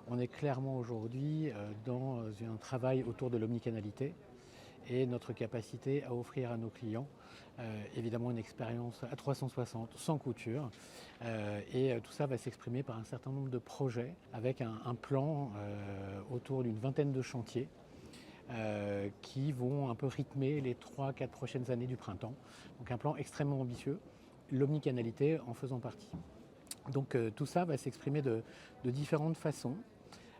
On est clairement aujourd'hui dans un travail autour de l'omnicanalité et notre capacité à offrir à nos clients évidemment une expérience à 360 sans couture. Et tout ça va s'exprimer par un certain nombre de projets avec un plan autour d'une vingtaine de chantiers qui vont un peu rythmer les 3-4 prochaines années du printemps. Donc un plan extrêmement ambitieux, l'omnicanalité en faisant partie. Donc tout ça va s'exprimer de différentes façons.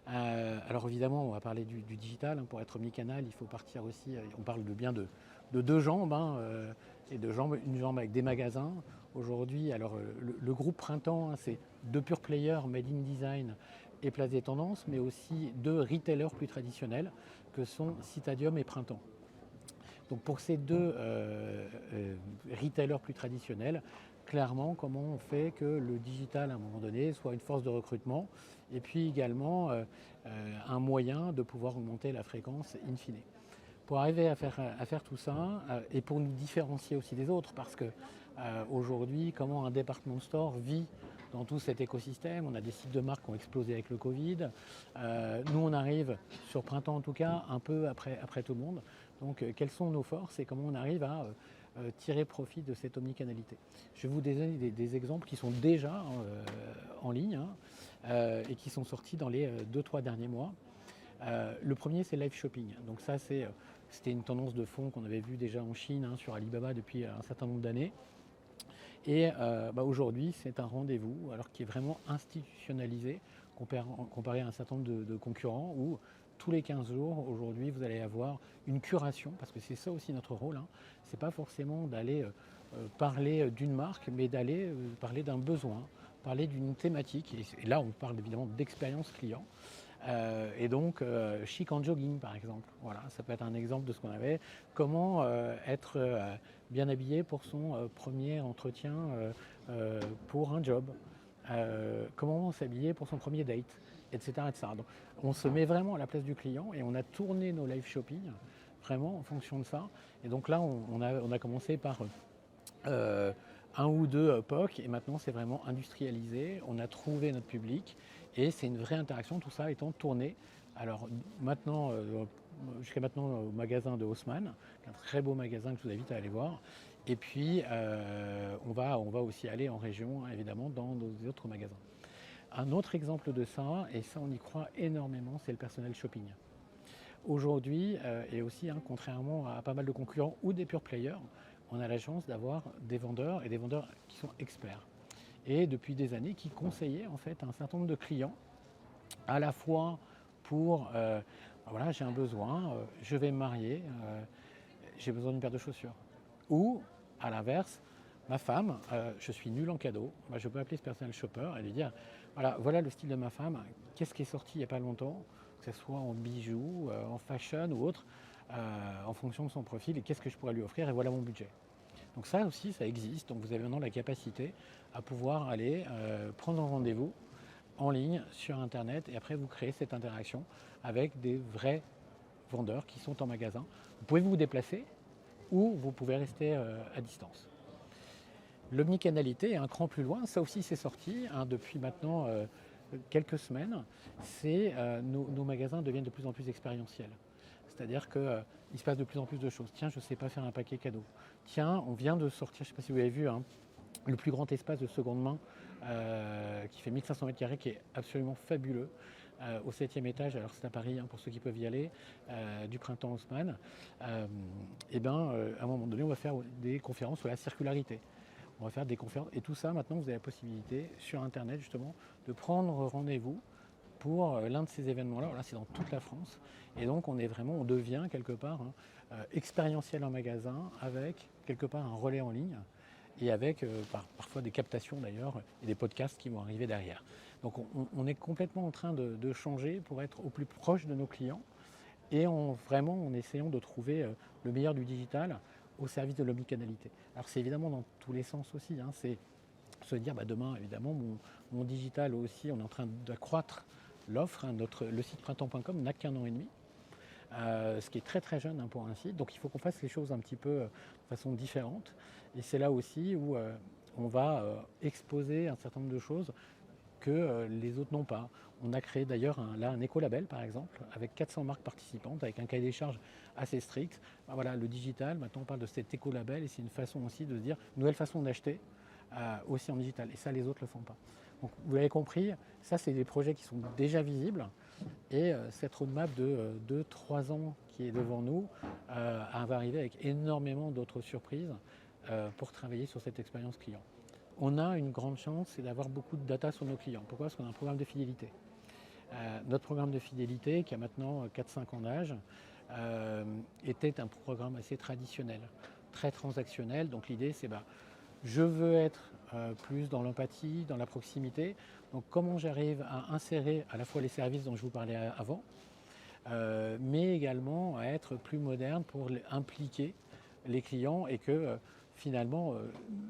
Alors évidemment, on va parler du digital. Pour être omnicanal, il faut partir aussi, on parle bien de deux jambes, et une jambe avec des magasins. Aujourd'hui, alors le groupe Printemps, c'est deux pure players, Made in Design et Place des Tendances, mais aussi deux retailers plus traditionnels que sont Citadium et Printemps. Donc pour ces deux retailers plus traditionnels, clairement, comment on fait que le digital, à un moment donné, soit une force de recrutement et puis également un moyen de pouvoir augmenter la fréquence in fine. Pour arriver à faire tout ça et pour nous différencier aussi des autres, parce que aujourd'hui, comment un department store vit dans tout cet écosystème. On a des sites de marque qui ont explosé avec le Covid. Nous, on arrive, sur Printemps en tout cas, un peu après tout le monde. Donc, quelles sont nos forces et comment on arrive à tirer profit de cette omnicanalité. Je vais vous donner des exemples qui sont déjà en ligne et qui sont sortis dans les 2-3 derniers mois. Le premier, c'est live shopping. Donc ça, c'était une tendance de fond qu'on avait vue déjà en Chine, sur Alibaba depuis un certain nombre d'années. Et aujourd'hui, c'est un rendez-vous alors qui est vraiment institutionnalisé comparé à un certain nombre de concurrents où tous les 15 jours, aujourd'hui, vous allez avoir une curation, parce que c'est ça aussi notre rôle. C'est pas forcément d'aller parler d'une marque, mais d'aller parler d'un besoin, parler d'une thématique. Et là, on parle évidemment d'expérience client. Et donc, chic en jogging, par exemple. Voilà, ça peut être un exemple de ce qu'on avait. Comment être bien habillé pour son premier entretien pour un job. Comment s'habiller pour son premier date, etc., etc. Donc, on se met vraiment à la place du client et on a tourné nos live shopping vraiment en fonction de ça. Et donc là, on a commencé par un ou deux POC et maintenant c'est vraiment industrialisé. On a trouvé notre public et c'est une vraie interaction, tout ça étant tourné. Alors maintenant, jusqu'à maintenant au magasin de Haussmann, un très beau magasin que je vous invite à aller voir. Et puis on va aussi aller en région, évidemment, dans nos autres magasins. Un autre exemple de ça, et ça on y croit énormément, c'est le personnel shopping. Aujourd'hui, et aussi contrairement à pas mal de concurrents ou des pure players, on a la chance d'avoir des vendeurs et des vendeurs qui sont experts. Et depuis des années, qui conseillaient en fait un certain nombre de clients, à la fois pour, voilà, j'ai un besoin, je vais me marier, j'ai besoin d'une paire de chaussures. Ou, à l'inverse, ma femme, je suis nul en cadeau, je peux appeler ce personnel shopper et lui dire, voilà le style de ma femme, qu'est-ce qui est sorti il n'y a pas longtemps, que ce soit en bijoux, en fashion ou autre, en fonction de son profil, et qu'est-ce que je pourrais lui offrir, et voilà mon budget. Donc ça aussi, ça existe. Donc vous avez maintenant la capacité à pouvoir aller prendre un rendez-vous en ligne sur Internet et après vous créez cette interaction avec des vrais vendeurs qui sont en magasin. Vous pouvez vous déplacer ou vous pouvez rester à distance. L'omnicanalité est un cran plus loin. Ça aussi, c'est sorti depuis maintenant quelques semaines. Nos magasins deviennent de plus en plus expérientiels. C'est-à-dire qu'il se passe de plus en plus de choses. Tiens, je ne sais pas faire un paquet cadeau. Tiens, on vient de sortir, je ne sais pas si vous avez vu, le plus grand espace de seconde main qui fait 1500 m², qui est absolument fabuleux, au 7e étage, alors c'est à Paris pour ceux qui peuvent y aller, du Printemps Haussmann. À un moment donné, on va faire des conférences sur la circularité. On va faire des conférences et tout ça, maintenant, vous avez la possibilité sur Internet justement de prendre rendez-vous pour l'un de ces événements-là. Là, c'est dans toute la France. Et donc, on devient quelque part expérientiel en magasin avec quelque part un relais en ligne et avec parfois des captations d'ailleurs et des podcasts qui vont arriver derrière. Donc, on est complètement en train de changer pour être au plus proche de nos clients et en essayant de trouver le meilleur du digital au service de l'omnicanalité. Alors, c'est évidemment dans tous les sens aussi. C'est se dire demain, évidemment, mon digital aussi, on est en train d'accroître l'offre. Le site printemps.com n'a qu'1 an et demi, ce qui est très très jeune pour un site. Donc il faut qu'on fasse les choses un petit peu de façon différente. Et c'est là aussi où on va exposer un certain nombre de choses que les autres n'ont pas. On a créé d'ailleurs un écolabel par exemple, avec 400 marques participantes, avec un cahier des charges assez strict. Ben voilà, le digital, maintenant on parle de cet écolabel et c'est une façon aussi de se dire, nouvelle façon d'acheter aussi en digital. Et ça, les autres ne le font pas. Donc vous l'avez compris, ça c'est des projets qui sont déjà visibles. Et cette roadmap de 2-3 ans qui est devant nous va arriver avec énormément d'autres surprises pour travailler sur cette expérience client. On a une grande chance, c'est d'avoir beaucoup de data sur nos clients. Pourquoi? Parce qu'on a un programme de fidélité. Notre programme de fidélité, qui a maintenant 4-5 ans d'âge, était un programme assez traditionnel, très transactionnel. Donc l'idée, c'est je veux être plus dans l'empathie, dans la proximité. Donc comment j'arrive à insérer à la fois les services dont je vous parlais avant, mais également à être plus moderne pour impliquer les clients et que finalement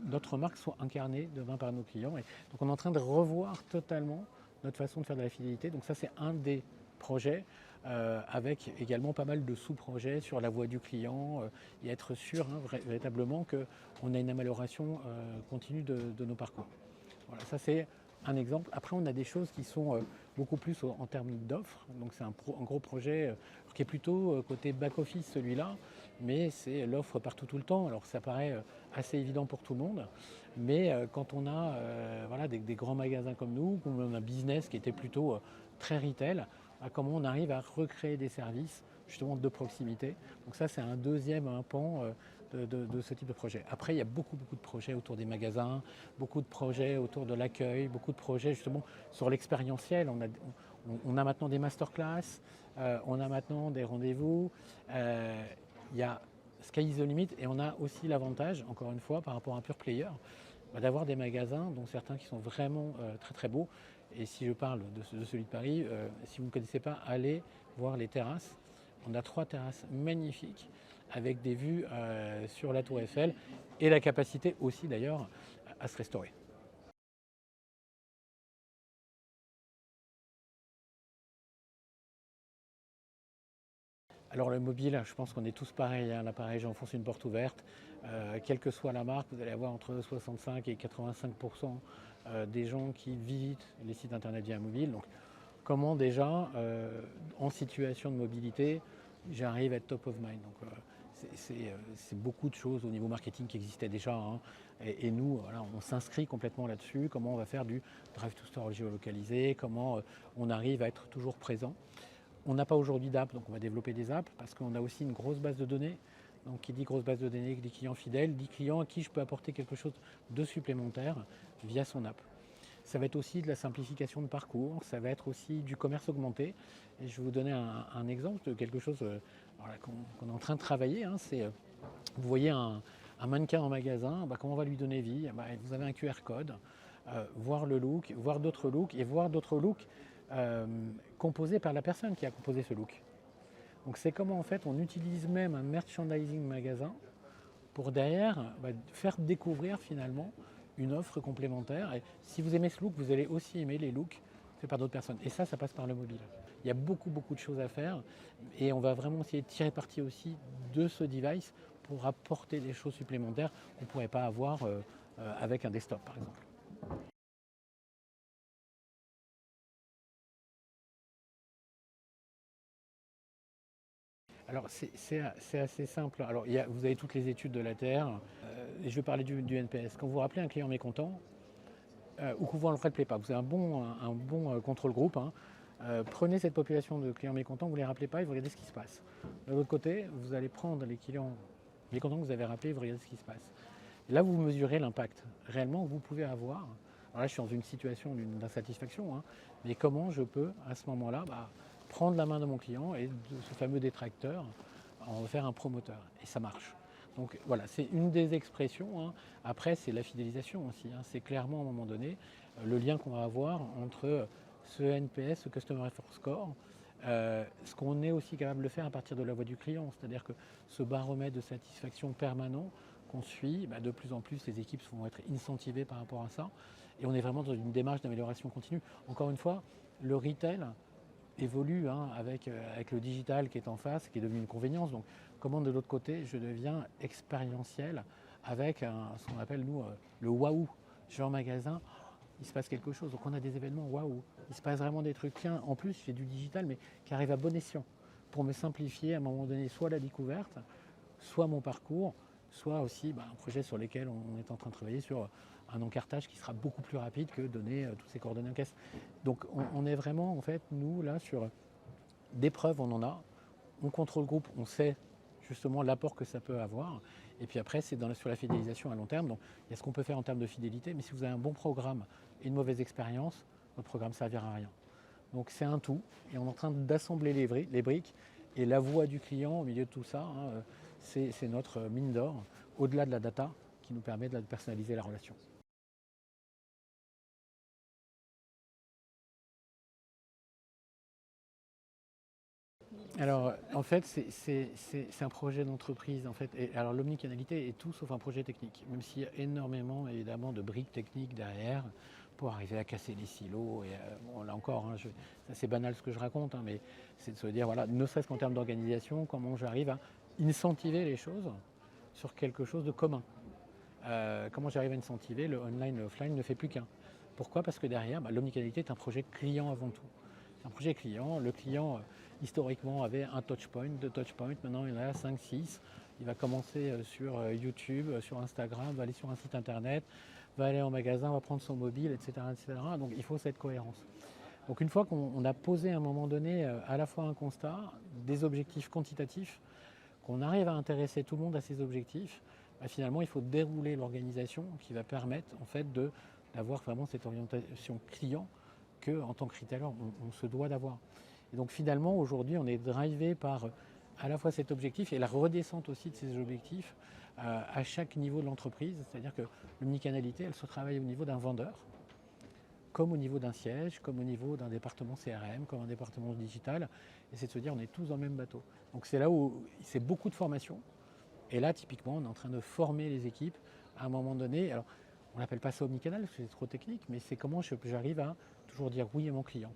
notre marque soit incarnée demain par nos clients. Et donc on est en train de revoir totalement notre façon de faire de la fidélité. Donc ça c'est un des projets avec également pas mal de sous-projets sur la voix du client et être sûr véritablement qu'on a une amélioration continue de nos parcours. Voilà, ça c'est un exemple. Après, on a des choses qui sont beaucoup plus en termes d'offres. Donc c'est un gros projet qui est plutôt côté back-office celui-là, mais c'est l'offre partout tout le temps. Alors ça paraît assez évident pour tout le monde, mais quand on a voilà, des grands magasins comme nous, où on a un business qui était plutôt très retail, comment on arrive à recréer des services justement de proximité. Donc ça c'est un deuxième pan de ce type de projet. Après, il y a beaucoup de projets autour des magasins, beaucoup de projets autour de l'accueil, beaucoup de projets justement sur l'expérientiel. On a maintenant des masterclass, on a maintenant des rendez-vous. Il y a Sky is the limit et on a aussi l'avantage, encore une fois, par rapport à un pure player, d'avoir des magasins, dont certains qui sont vraiment très beaux. Et si je parle de celui de Paris, si vous ne connaissez pas, allez voir les terrasses. On a 3 terrasses magnifiques avec des vues sur la tour Eiffel et la capacité aussi d'ailleurs à se restaurer. Alors le mobile, je pense qu'on est tous pareils, hein. Là pareil, j'enfonce une porte ouverte. Quelle que soit la marque, vous allez avoir entre 65 et 85% des gens qui visitent les sites internet via mobile. Donc comment déjà, en situation de mobilité, j'arrive à être top of mind. Donc c'est beaucoup de choses au niveau marketing qui existaient déjà, hein. Et nous, voilà, on s'inscrit complètement là-dessus. Comment on va faire du drive to store géolocalisé, comment on arrive à être toujours présent. On n'a pas aujourd'hui d'app, donc on va développer des apps parce qu'on a aussi une grosse base de données. Donc qui dit grosse base de données, dit clients fidèles, dit clients à qui je peux apporter quelque chose de supplémentaire via son app. Ça va être aussi de la simplification de parcours, ça va être aussi du commerce augmenté. Et je vais vous donner un exemple de quelque chose qu'on est en train de travailler. Vous voyez un mannequin en magasin, comment on va lui donner vie? Vous avez un QR code, voir le look, voir d'autres looks et voir d'autres looks composés par la personne qui a composé ce look. Donc c'est comment en fait on utilise même un merchandising magasin pour derrière faire découvrir finalement une offre complémentaire. Et si vous aimez ce look, vous allez aussi aimer les looks faits par d'autres personnes. Et ça passe par le mobile. Il y a beaucoup de choses à faire et on va vraiment essayer de tirer parti aussi de ce device pour apporter des choses supplémentaires qu'on ne pourrait pas avoir avec un desktop par exemple. Alors c'est assez simple. Alors vous avez toutes les études de la Terre. Et je vais parler du NPS. Quand vous rappelez un client mécontent, ou que vous ne le rappelez pas, vous avez un bon contrôle groupe, hein. Prenez cette population de clients mécontents, vous ne les rappelez pas et vous regardez ce qui se passe. De l'autre côté, vous allez prendre les clients mécontents que vous avez rappelés et vous regardez ce qui se passe. Là, vous mesurez l'impact réellement que vous pouvez avoir. Alors là, je suis dans une situation d'insatisfaction, hein, mais comment je peux, à ce moment-là, prendre la main de mon client et de ce fameux détracteur, en faire un promoteur. Et ça marche. Donc voilà, c'est une des expressions, hein. Après, c'est la fidélisation aussi, hein. C'est clairement à un moment donné le lien qu'on va avoir entre ce NPS, ce Customer Effort Score, ce qu'on est aussi capable de faire à partir de la voix du client. C'est-à-dire que ce baromètre de satisfaction permanent qu'on suit, de plus en plus les équipes vont être incentivées par rapport à ça. Et on est vraiment dans une démarche d'amélioration continue. Encore une fois, le retail évolue, hein, avec le digital qui est en face, qui est devenu une convenience. Donc comment de l'autre côté je deviens expérientiel avec ce qu'on appelle nous le waouh. Je vais en magasin, il se passe quelque chose. Donc on a des événements, waouh, il se passe vraiment des trucs. Tiens, en plus, j'ai du digital, mais qui arrive à bon escient pour me simplifier à un moment donné soit la découverte, soit mon parcours, soit aussi un projet sur lequel on est en train de travailler sur un encartage qui sera beaucoup plus rapide que donner toutes ces coordonnées en caisse. Donc on est vraiment, en fait, nous, là, sur des preuves, on en a. On contrôle le groupe, on sait justement l'apport que ça peut avoir. Et puis après, c'est sur la fidélisation à long terme. Donc il y a ce qu'on peut faire en termes de fidélité, mais si vous avez un bon programme et une mauvaise expérience, votre programme ne servira à rien. Donc c'est un tout, et on est en train d'assembler les briques. Et la voix du client au milieu de tout ça, c'est notre mine d'or, au-delà de la data, qui nous permet de personnaliser la relation. Alors, en fait, c'est un projet d'entreprise. En fait. Et, alors, l'omnicanalité est tout sauf un projet technique, même s'il y a énormément, évidemment, de briques techniques derrière pour arriver à casser les silos. Et bon, là encore, c'est banal ce que je raconte, mais c'est de se dire, voilà, ne serait-ce qu'en termes d'organisation, comment j'arrive à incentiver les choses sur quelque chose de commun. Comment j'arrive à incentiver le online, le offline ne fait plus qu'un. Pourquoi? Parce que derrière, l'omnicanalité est un projet client avant tout. C'est un projet client. Le client, historiquement, avait un touchpoint, deux touchpoints. Maintenant, il en a 5, 6. Il va commencer sur YouTube, sur Instagram, va aller sur un site internet, va aller en magasin, va prendre son mobile, etc., etc. Donc, il faut cette cohérence. Donc, une fois qu'on a posé à un moment donné à la fois un constat, des objectifs quantitatifs, qu'on arrive à intéresser tout le monde à ces objectifs, finalement, il faut dérouler l'organisation qui va permettre en fait d'avoir vraiment cette orientation client que, en tant que retailer, on se doit d'avoir. Et donc finalement, aujourd'hui, on est drivé par à la fois cet objectif et la redescente aussi de ces objectifs à chaque niveau de l'entreprise. C'est-à-dire que l'omnicanalité, elle se travaille au niveau d'un vendeur, comme au niveau d'un siège, comme au niveau d'un département CRM, comme un département digital. Et c'est de se dire, on est tous dans le même bateau. Donc c'est là où c'est beaucoup de formation. Et là, typiquement, on est en train de former les équipes à un moment donné. Alors, on n'appelle pas ça omnicanal, parce que c'est trop technique, mais c'est comment j'arrive à toujours dire oui à mon client.